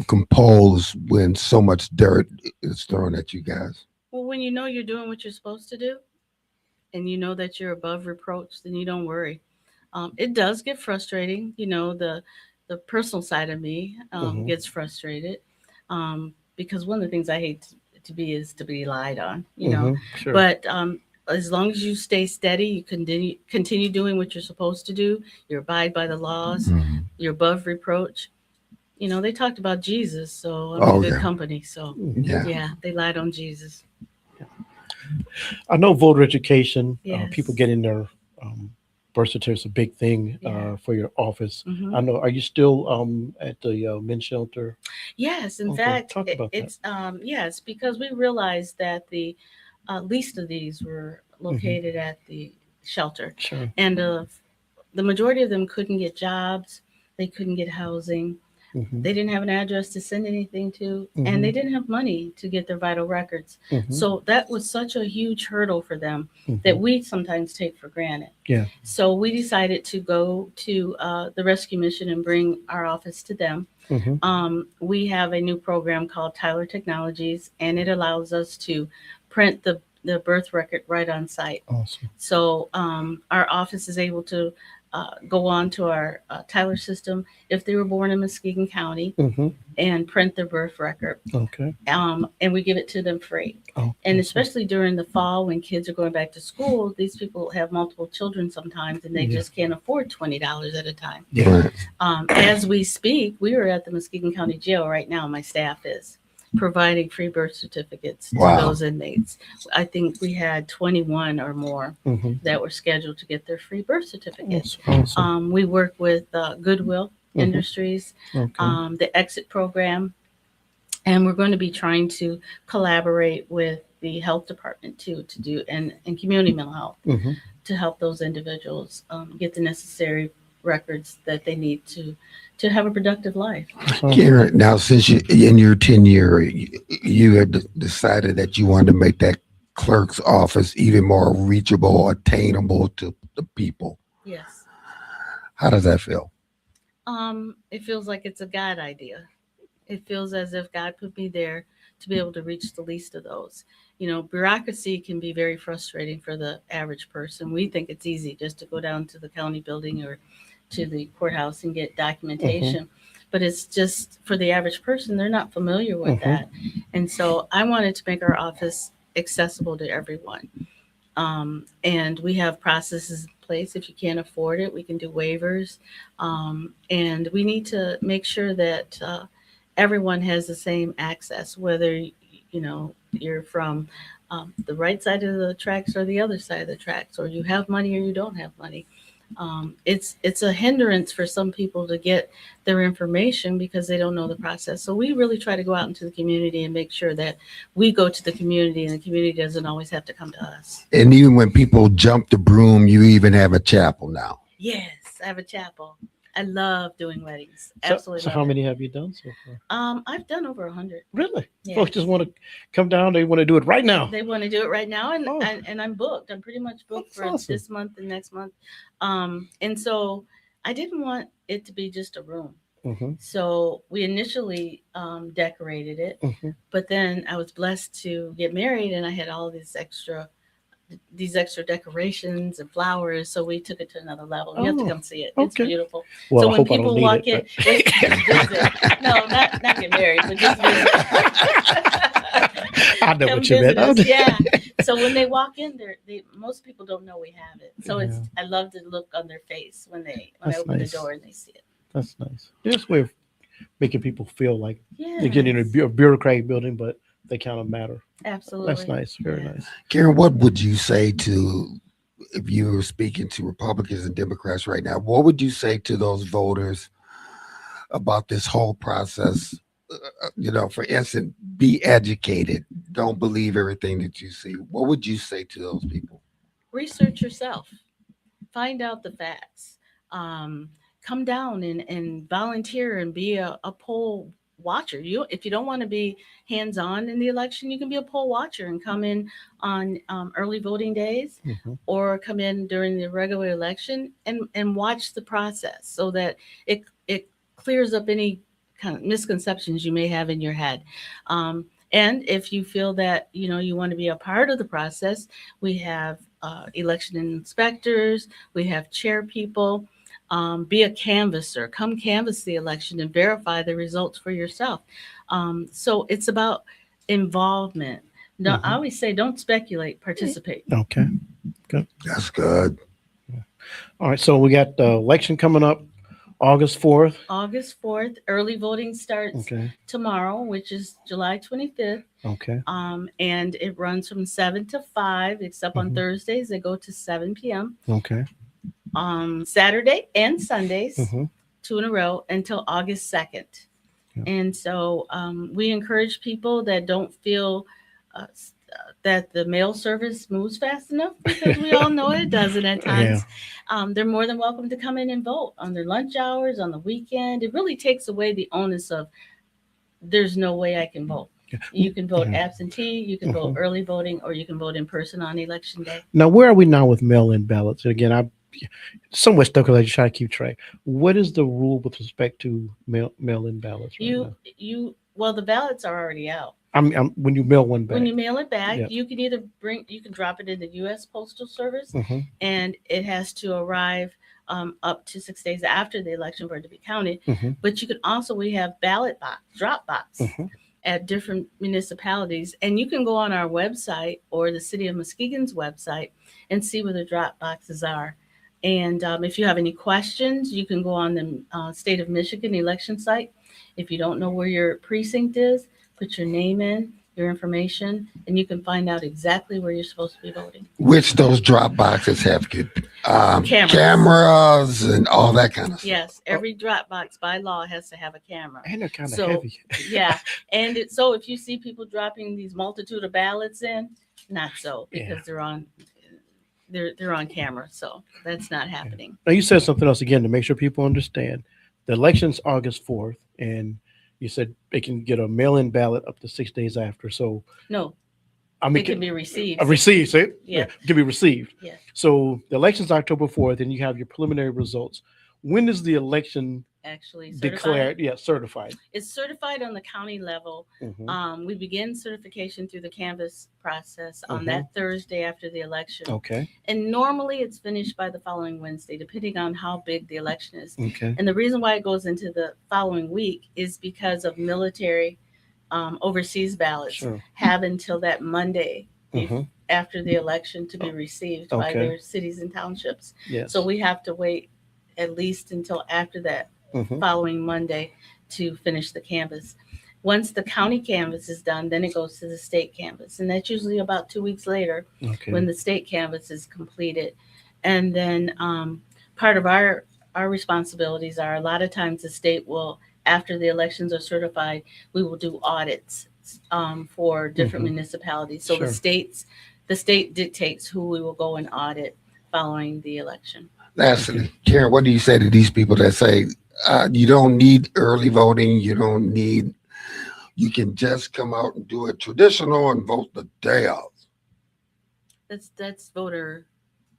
composed when so much dirt is thrown at you guys? Well, when you know you're doing what you're supposed to do and you know that you're above reproach, then you don't worry. It does get frustrating. You know, the personal side of me gets frustrated because one of the things I hate to be is to be lied on, you know. Sure. But as long as you stay steady, you continue doing what you're supposed to do. You abide by the laws. You're above reproach. You know, they talked about Jesus, so I'm in good company. So yeah, they lied on Jesus. I know voter education. Yes. People getting their birth certificate is a big thing for your office. I know. Are you still at the men's shelter? Yes, in fact, talk about it's yes, because we realized that the least of these were located at the shelter, and the majority of them couldn't get jobs, they couldn't get housing, they didn't have an address to send anything to, and they didn't have money to get their vital records. So that was such a huge hurdle for them that we sometimes take for granted. Yeah. So we decided to go to the rescue mission and bring our office to them. We have a new program called Tyler Technologies, and it allows us to print the birth record right on site. Awesome. So our office is able to go on to our Tyler system if they were born in Muskegon County Mm-hmm. and print their birth record. Okay. And we give it to them free. Oh, And especially during the fall when kids are going back to school, these people have multiple children sometimes and they Yeah. just can't afford $20 at a time. Yeah. Right. As we speak, we are at the Muskegon County Jail right now. My staff is providing free birth certificates to Wow. those inmates. I think we had 21 or more Mm-hmm. that were scheduled to get their free birth certificate. That's awesome. We work with Goodwill Mhm. Industries, Okay. the Exit Program, and we're going to be trying to collaborate with the health department too to do and community mental health Mm-hmm. to help those individuals get the necessary records that they need to have a productive life. Karen, now since you in your tenure, you had decided that you wanted to make that clerk's office even more reachable, attainable to the people. Yes. How does that feel? It feels like it's a God idea. It feels as if God put me there to be able to reach the least of those. You know, bureaucracy can be very frustrating for the average person. We think it's easy just to go down to the county building or to the courthouse and get documentation. But it's just for the average person, they're not familiar with that. And so I wanted to make our office accessible to everyone. And we have processes in place. If you can't afford it, we can do waivers. And we need to make sure that everyone has the same access, whether you know you're from the right side of the tracks or the other side of the tracks, or you have money or you don't have money. It's a hindrance for some people to get their information because they don't know the process. So we really try to go out into the community and make sure that we go to the community and the community doesn't always have to come to us. And even when people jump the broom, you even have a chapel now. Yes, I have a chapel. I love doing weddings. So, Absolutely. so love how it. many have you done so far? I've done over 100. Really? Yeah. Folks just want to come down. They want to do it right now. They want to do it right now, and Oh. and I'm booked. I'm pretty much booked That's for awesome. this month and next month. And so I didn't want it to be just a room. Mm-hmm. So we initially decorated it, Mm-hmm. but then I was blessed to get married, and I had all these extra decorations and flowers. So we took it to another level. You have to Oh, come see it. It's okay. beautiful. Well, So I when hope I people don't need walk it. in, just visit. No, not get married, but just visit. I know Come what you visit meant. us. Yeah. So when they walk in, most people don't know we have it. So Yeah. I love the look on their face when I That's open nice. the door and they see it. That's nice. Just way of making people feel like Yeah. they're getting in a bureaucratic building, but they kind of matter. Absolutely. That's nice. Very Yeah. nice. Karen, what would you say to, if you were speaking to Republicans and Democrats right now, what would you say to those voters about this whole process? For instance, be educated. Don't believe everything that you see. What would you say to those people? Research yourself. Find out the facts. Come down and volunteer and be a poll watcher. If you don't want to be hands-on in the election, you can be a poll watcher and come in on early voting days Mm-hmm. or come in during the regular election and watch the process so that it clears up any kind of misconceptions you may have in your head. And if you feel that you want to be a part of the process, we have election inspectors, we have chair people. Be a canvasser. Come canvass the election and verify the results for yourself. So it's about involvement. No, I always say, don't speculate, participate. Okay. Good. That's good. All right. So we got the election coming up August 4th. August 4th, early voting starts Okay. tomorrow, which is July 25th. Okay. And it runs from 7 to 5, except on Mhm. Thursdays, they go to 7 p.m. Okay. Saturday and Sundays, Mm-hmm. 2 in a row until August 2nd. Yeah. And so we encourage people that don't feel that the mail service moves fast enough, because we all know it doesn't at times. They're more than welcome to come in and vote on their lunch hours, on the weekend. It really takes away the onus of there's no way I can vote. Yeah. You can vote Yeah. absentee, you can vote early voting, or you can vote in person on election day. Now, where are we now with mail-in ballots? Again, I'm somewhat stuck because I just try to keep track. What is the rule with respect to mail-in ballots? Right now? Well, the ballots are already out. I'm when you mail one back. When you mail it back, Yeah. you can either you can drop it in the U.S. Postal Service, Mhm. and it has to arrive up to 6 days after the election for it to be counted. Mm-hmm. But you can also, we have ballot box, drop box Mm-hmm. at different municipalities. And you can go on our website or the City of Muskegon's website and see where the drop boxes are. And if you have any questions, you can go on the State of Michigan election site. If you don't know where your precinct is, put your name in, your information, and you can find out exactly where you're supposed to be voting. Which those drop boxes have good Cameras. cameras and all that kind of stuff. Yes, every drop box by law has to have a camera. And they're kind of So, heavy. Yeah, and so if you see people dropping these multitude of ballots in, not so, because they're on camera, so that's not happening. Now, you said something else again to make sure people understand. The election's August 4th, and you said they can get a mail-in ballot up to 6 days after. So, No, I mean, it can be received. received, say? Yeah. Can be received. Yeah. So the election's October 4th, and you have your preliminary results. When is the election Actually certified. declared? Yeah, certified. It's certified on the county level. Mhm. We begin certification through the canvass process on Mhm. that Thursday after the election. Okay. And normally it's finished by the following Wednesday, depending on how big the election is. Okay. And the reason why it goes into the following week is because of military overseas ballots Sure. have until that Monday Mhm. after the election to be received by Okay. their cities and townships. Yes. So we have to wait at least until after that Mhm. following Monday to finish the canvass. Once the county canvass is done, then it goes to the state canvass. And that's usually about 2 weeks later Okay. when the state canvass is completed. And then part of our responsibilities are a lot of times the state will, after the elections are certified, we will do audits for different Mhm. municipalities. So Sure. the state dictates who we will go and audit following the election. Lastly, Karen, what do you say to these people that say you don't need early voting? You can just come out and do it traditional and vote the day of. That's voter,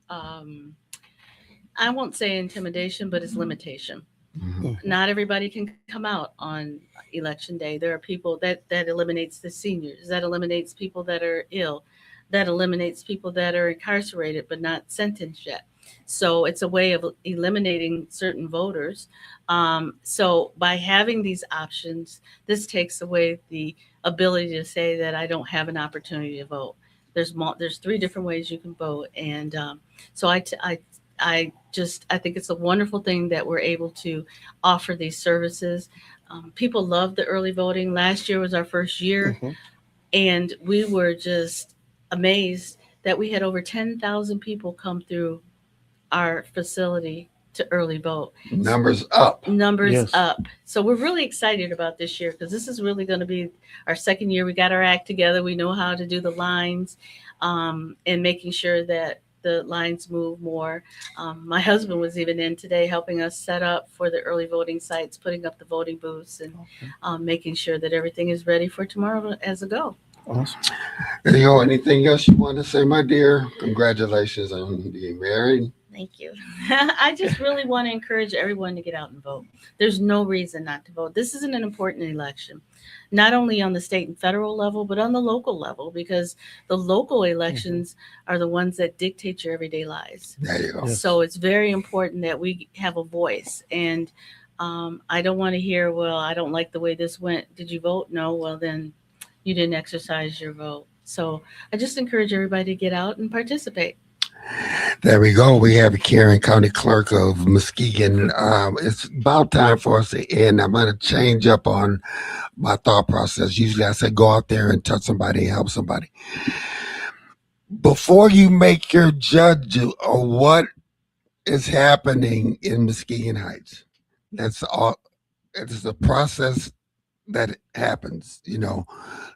I won't say intimidation, but it's limitation. Mhm. Not everybody can come out on election day. There are people that eliminates the seniors, that eliminates people that are ill, that eliminates people that are incarcerated but not sentenced yet. So it's a way of eliminating certain voters. So by having these options, this takes away the ability to say that I don't have an opportunity to vote. There's 3 different ways you can vote, and so I think it's a wonderful thing that we're able to offer these services. People love the early voting. Last year was our first year, Mhm. and we were just amazed that we had over 10,000 people come through our facility to early vote. Numbers up. Numbers Yes. up. So we're really excited about this year because this is really going to be our second year. We got our act together. We know how to do the lines and making sure that the lines move more. My husband was even in today helping us set up for the early voting sites, putting up the voting booths and making sure that everything is ready for tomorrow as a go. Awesome. Leo, anything else you want to say, my dear? Congratulations on being married. Thank you. I just really want to encourage everyone to get out and vote. There's no reason not to vote. This isn't an important election, not only on the state and federal level, but on the local level, because the local elections are the ones that dictate your everyday lives. There you go. Yes. So it's very important that we have a voice. And I don't want to hear, well, I don't like the way this went. Did you vote? No. Well, then you didn't exercise your vote. So I just encourage everybody to get out and participate. There we go. We have Karen, County Clerk of Muskegon. It's about time for us to end. I'm going to change up on my thought process. Usually I say go out there and touch somebody and help somebody. Before you make your judge on what is happening in Muskegon Heights, that's all. It's a process that happens,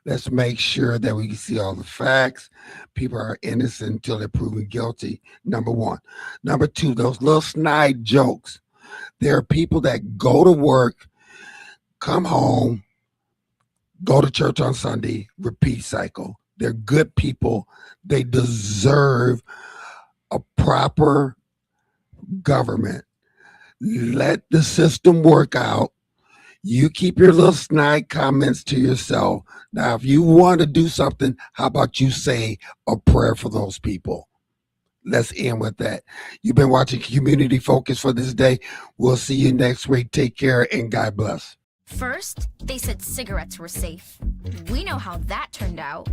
let's make sure that we can see all the facts. People are innocent until they're proven guilty. Number one. Number two, those little snide jokes. There are people that go to work, come home, go to church on Sunday, repeat cycle. They're good people. They deserve a proper government. Let the system work out. You keep your little snide comments to yourself. Now, if you want to do something, how about you say a prayer for those people? let's end with that. You've been watching Community Focus for this day. We'll see you next week. Take care and God bless. First, they said cigarettes were safe. We know how that turned out.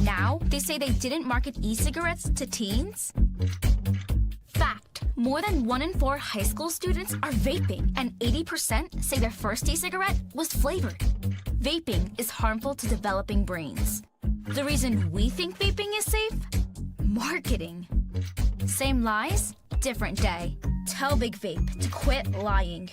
Now, they say they didn't market e-cigarettes to teens. Fact, more than 1 in 4 high school students are vaping, and 80% say their first e-cigarette was flavored. Vaping is harmful to developing brains. The reason we think vaping is safe? Marketing. Same lies, different day. Tell Big Vape to quit lying.